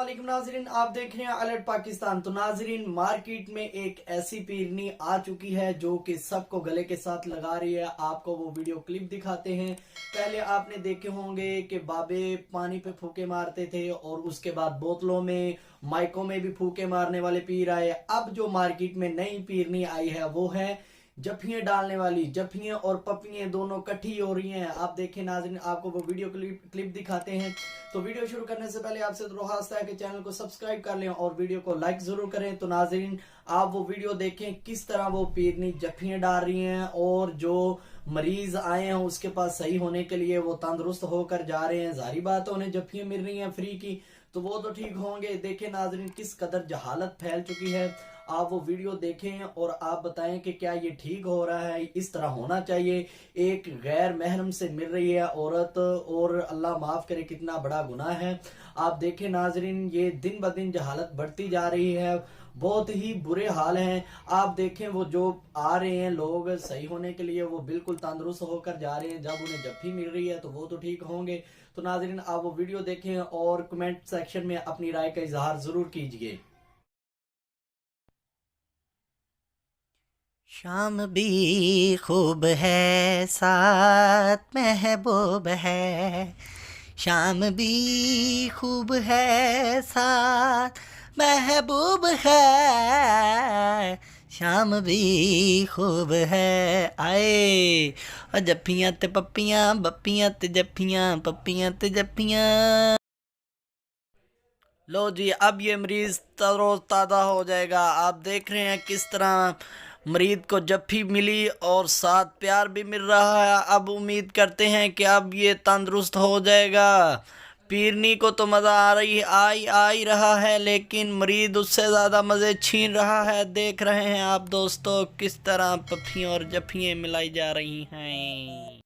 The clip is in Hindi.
अस्सलामुअलैकुम नाजरीन, आप देख रहे हैं अलर्ट पाकिस्तान। तो नाजरीन, मार्केट में एक ऐसी पीरनी आ चुकी है जो कि सबको गले के साथ लगा रही है। आपको वो वीडियो क्लिप दिखाते हैं। पहले आपने देखे होंगे कि बाबे पानी पे फूके मारते थे और उसके बाद बोतलों में माइकों में भी फूके मारने वाले पीर आए। अब जो मार्केट में नई पीरनी आई है वो है जफियां डालने वाली। जफियां और पपियां दोनों इकट्ठी हो रही हैं। आप देखें नाज़रीन, आपको वो वीडियो क्लिप दिखाते हैं। तो वीडियो शुरू करने से पहले आपसे दरख्वास्त है कि चैनल को सब्सक्राइब कर लें और वीडियो को लाइक जरूर करें। तो नाज़रीन, आप वो वीडियो देखें किस तरह वो पीरनी जफियां डाल रही हैं और जो मरीज आए हैं उसके पास सही होने के लिए वो तंदुरुस्त होकर जा रहे हैं। जारी बात है, उन्हें जफियां मिल रही हैं फ्री की तो वो तो ठीक होंगे। देखें नाज़रीन, किस कदर जहालत फैल चुकी है। आप वो वीडियो देखें और आप बताएं कि क्या ये ठीक हो रहा है, इस तरह होना चाहिए। एक गैर महरम से मिल रही है औरत, और अल्लाह माफ करे कितना बड़ा गुनाह है। आप देखें नाजरीन, ये दिन ब दिन जहालत बढ़ती जा रही है, बहुत ही बुरे हाल हैं। आप देखें वो जो आ रहे हैं लोग सही होने के लिए, वो बिल्कुल तंदुरुस्त होकर जा रहे हैं। जब उन्हें जफ्फी मिल रही है तो वो तो ठीक होंगे। तो नाजरीन, आप वो वीडियो देखें और कमेंट सेक्शन में अपनी राय का इजहार जरूर कीजिए। शाम भी खूब है साथ महबूब है, शाम भी खूब है साथ महबूब है, शाम भी खूब है। आए और जफ्फियां ते पप्पियां, बप्पियां ते जफ्फियां, पप्पियां ते जफ्फियां। लो जी, अब ये मरीज तरोताज़ा हो जाएगा। आप देख रहे हैं किस तरह मरीज को जफ्फी मिली और साथ प्यार भी मिल रहा है। अब उम्मीद करते हैं कि अब ये तंदुरुस्त हो जाएगा। पीरनी को तो मज़ा आ ही रहा है, लेकिन मरीज उससे ज़्यादा मज़े छीन रहा है। देख रहे हैं आप दोस्तों किस तरह पफियाँ और जफ्फियाँ मिलाई जा रही हैं।